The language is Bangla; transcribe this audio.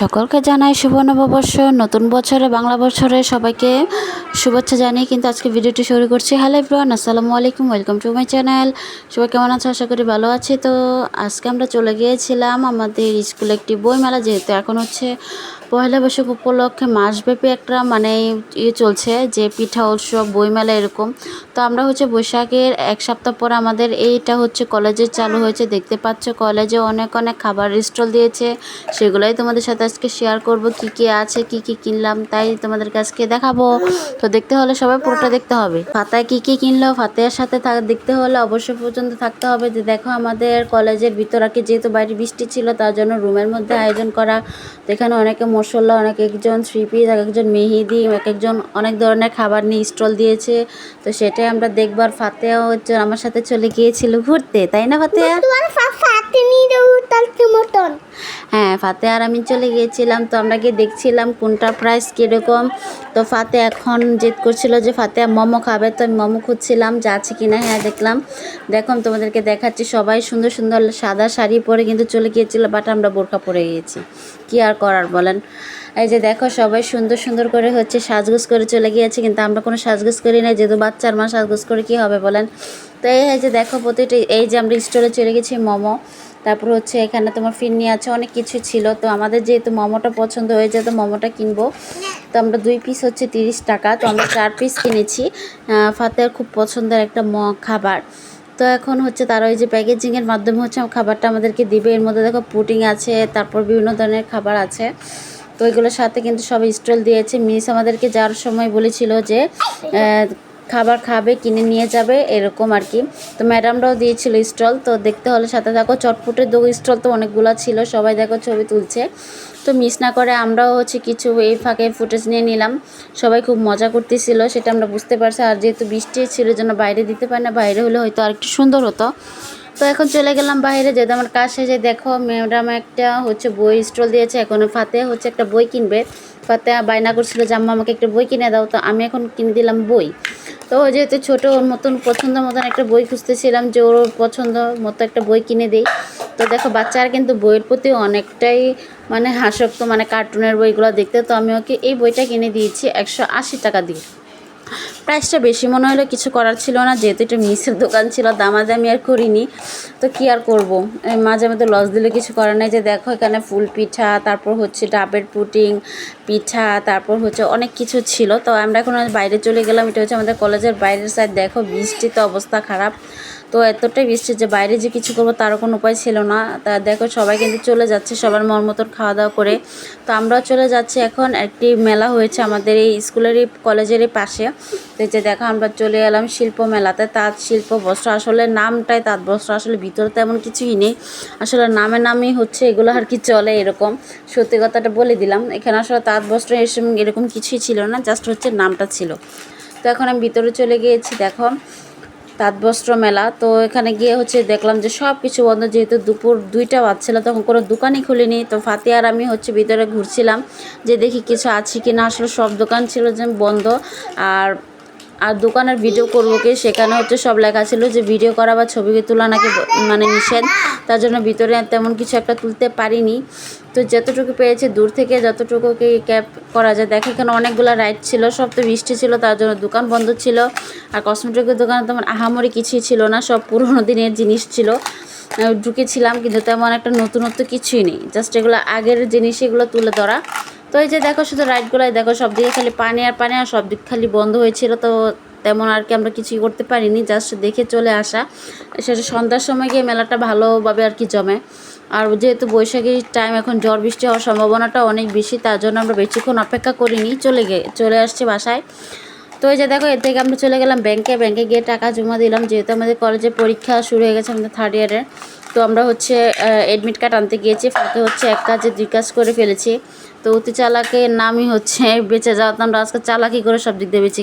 সকলকে জানাই শুভ নববর্ষ, নতুন বছরে বাংলা বছরে সবাইকে শুভেচ্ছা জানিয়ে কিন্তু আজকে ভিডিওটি শুরু করছি। হ্যালো এভরিওয়ান, আসসালামু আলাইকুম, ওয়েলকাম টু মাই চ্যানেল। সবাই কেমন আছো? আশা করি ভালো আছি। তো আজকে আমরা চলে গিয়েছিলাম আমাদের স্কুলে একটি বইমেলা, যেহেতু এখন হচ্ছে পয়লা বৈশাখ উপলক্ষে মাসব্যাপী একটা চলছে যে পিঠা উৎসব বইমেলা এরকম। তো আমরা হচ্ছে বৈশাখের এক সপ্তাহ পরে আমাদের এইটা হচ্ছে কলেজে চালু হয়েছে। দেখতে পাচ্ছ কলেজে অনেক অনেক খাবার স্টল দিয়েছে, সেগুলোই তোমাদের সাথে আজকে শেয়ার করব। কি কি আছে, কি কি কিনলাম তাই তোমাদের কাছকে দেখাবো। তো দেখতে হলে সবাই পুরোটা দেখতে হবে। ফাতায় কি কি কিনলো, ফাতেহার সাথে দেখতে হলে অবশ্যই পর্যন্ত থাকতে হবে। যে দেখো আমাদের কলেজের ভিতর আর কি, যেহেতু বাইরে বৃষ্টি ছিল তার জন্য রুমের মধ্যে আয়োজন করা। তো এখানে অনেকে মশলা, অনেক একজন থ্রি পিস, এক একজন মেহেদি, এক একজন অনেক ধরনের খাবার নিয়ে স্টল দিয়েছে। তো সেটাই আমরা দেখবার। ফাতেহা হচ্ছে আমার সাথে চলে গিয়েছিল ঘুরতে, তাই না ফাতেহা? হ্যাঁ, ফাতে আর আমি চলে গিয়েছিলাম। তো আমরা গিয়ে দেখছিলাম কোনটা প্রাইস কীরকম। তো ফাতে এখন জেদ করছিল যে ফাতে মোমো খাবে, তো আমি মোমো খুঁজছিলাম যে আছে কিনা। হ্যাঁ দেখলাম, দেখুন তোমাদেরকে দেখাচ্ছি। সবাই সুন্দর সুন্দর সাদা শাড়ি পরে কিন্তু চলে গিয়েছিল, বাট আমরা বোরকা পরে গিয়েছি। কি আর করার বলেন। এই যে দেখো সবাই সুন্দর সুন্দর করে হচ্ছে সাজগোজ করে চলে গিয়েছে, কিন্তু আমরা কোনো সাজগোজ করি না, যেহেতু বাচ্চার মা, সাজগোজ করে কী হবে বলেন। তো এই যে দেখো প্রতিটি, এই যে আমরা স্টোরে চলে গেছি মোমো, তারপর হচ্ছে এখানে তোমার ফিরনি আছে, অনেক কিছু ছিল। তো আমাদের যেহেতু মোমোটা পছন্দ হয়েছে তো মোমোটা কিনবো। তো আমরা 2 পিস হচ্ছে 30 টাকা, তো আমরা 4 পিস কিনেছি। ফাতেহার খুব পছন্দের একটা খাবার। তো এখন হচ্ছে তারা ওই যে প্যাকেজিংয়ের মাধ্যমে হচ্ছে খাবারটা আমাদেরকে দিবে। এর মধ্যে দেখো পুডিং আছে, তারপর বিভিন্ন ধরনের খাবার আছে। তো ওইগুলোর সাথে কিন্তু সব স্টল দিয়েছে। মিস আমাদেরকে যাওয়ার সময় বলেছিল যে খাবার খাবে কিনে নিয়ে যাবে এরকম আর কি। তো ম্যাডামরাও দিয়েছিল স্টল। তো দেখতে হলে সাথে দেখো চটপটের স্টল তো অনেকগুলো ছিল, সবাই দেখো ছবি তুলছে। তো মিস না করে আমরাও হচ্ছে কিছু এই ফাঁকে ফুটেজ নিয়ে নিলাম। সবাই খুব মজা করতেছিল, সেটা আমরা বুঝতে পারছি। আর যেহেতু বৃষ্টি ছিল জন্য বাইরে দিতে পারি না, বাইরে হলে হয়তো আর একটু সুন্দর হতো। তো এখন চলে গেলাম বাইরে, যেহেতু আমার কাজ শেষে। দেখো ম্যাডাম একটা হচ্ছে বই স্টল দিয়েছে, এখন ফাতেহা হচ্ছে একটা বই কিনবে। ফাতেহা বায়না করছিল যে আম্মা আমাকে একটা বই কিনে দাও, তো আমি এখন কিনে দিলাম বই। তো যেহেতু ছোটো, ওর মতন পছন্দ মতন একটা বই খুঁজতেছিলাম যে ওর পছন্দ মতো একটা বই কিনে দিই। তো দেখো বাচ্চারা কিন্তু বইয়ের প্রতি অনেকটাই আসক্ত, কার্টুনের বইগুলো দেখতে। তো আমি ওকে এই বইটা কিনে দিয়েছি 180 টাকা দিয়ে। প্রাইসটা বেশি মনে হলো, কিছু করার ছিল না, যেহেতু এটা মিসের দোকান ছিল, দামাদামি আর করিনি। তো কি আর করব, মাঝে মধ্যে লস দিলে কিছু করার নেই। যে দেখো এখানে ফুল পিঠা, তারপর হচ্ছে ডাবের পুডিং পিঠা, তারপর হচ্ছে অনেক কিছু ছিল। তো আমরা এখন বাইরে চলে গেলাম। এটা হচ্ছে আমাদের কলেজের বাইরের সাইড। দেখো বৃষ্টিতে অবস্থা খারাপ। তো এতটাই বৃষ্টি যে বাইরে যে কিছু করবো তারও কোনো উপায় ছিল না। তা দেখো সবাই কিন্তু চলে যাচ্ছে সবার মন মতন খাওয়া দাওয়া করে। তো আমরাও চলে যাচ্ছি। এখন একটি মেলা হয়েছে আমাদের এই স্কুলেরই কলেজেরই পাশে। তো যে দেখো আমরা চলে এলাম শিল্প মেলাতে। তাঁত শিল্প বস্ত্র, আসলে নামটাই তাঁত বস্ত্র, আসলে ভিতরে তেমন কিছুই নেই। আসলে নামেই হচ্ছে এগুলো আর কি চলে এরকম। সত্যি কথাটা বলে দিলাম, এখানে আসলে তাঁত বস্ত্র এরকম কিছুই ছিল না, জাস্ট হচ্ছে নামটা ছিল। তো এখন আমি ভিতরে চলে গিয়েছি। দেখো তাঁত বস্ত্র মেলা। তো এখানে গিয়ে হচ্ছে দেখলাম যে সব কিছু বন্ধ, যেহেতু দুপুর 2টা বাজছিল, তখন কোনো দোকানই খুলিনি। তো ফাতেহা আর আমি হচ্ছে ভিতরে ঘুরছিলাম যে দেখি কিছু আছে কি না। আসলে সব দোকান ছিল যে বন্ধ। আর দোকানের ভিডিও করবো কি, সেখানে হচ্ছে সব লেখা ছিল যে ভিডিও করা বা ছবি তোলা নাকি নিষেধ। তার জন্য ভিতরে তেমন কিছু একটা তুলতে পারিনি। তো যতটুকু পেয়েছে দূর থেকে যতটুকু কি ক্যাপ করা যায়। দেখো এখানে অনেকগুলো রাইড ছিল, সব তো বৃষ্টি ছিল তার জন্য দোকান বন্ধ ছিল। আর কসমেটিকের দোকানে তেমন আহামরি কিছুই ছিল না, সব পুরোনো দিনের জিনিস ছিল। ঢুকেছিলাম কিন্তু তেমন একটা নতুনত্ব কিছুই নেই, জাস্ট এগুলো আগের জিনিস, এগুলো তুলে ধরা। তো এই যে দেখো শুধু রাইডগুলোই দেখো, সব দিকে খালি পানি আর পানি, আর সব দিক খালি বন্ধ হয়েছিল। তো তেমন আর কি আমরা কিছুই করতে পারিনি, জাস্ট দেখে চলে আসা। সেটা সন্ধ্যার সময় গিয়ে মেলাটা ভালোভাবে আর কি জমে। আর যেহেতু বৈশাখীর টাইম, এখন ঝড় বৃষ্টি হওয়ার সম্ভাবনাটা অনেক বেশি, তার জন্য আমরা বেশিক্ষণ অপেক্ষা করিনি, চলে আসছি বাসায়। তো এই যে দেখো এর থেকে আমরা চলে গেলাম ব্যাংকে গিয়ে টাকা জমা দিলাম, যেহেতু আমাদের কলেজে পরীক্ষা শুরু হয়ে গেছে আমাদের 3rd ইয়ারের। তো আমরা হচ্ছে অ্যাডমিট কার্ড আনতে গিয়েছি, ফাঁকে হচ্ছে এক কাজে 2 কাজ করে ফেলেছি। তো অতি চালাকের নামই হচ্ছে বেঁচে যাওয়া। তো আমরা আজকে চালাকি করে সব দিক দিয়ে বেঁচে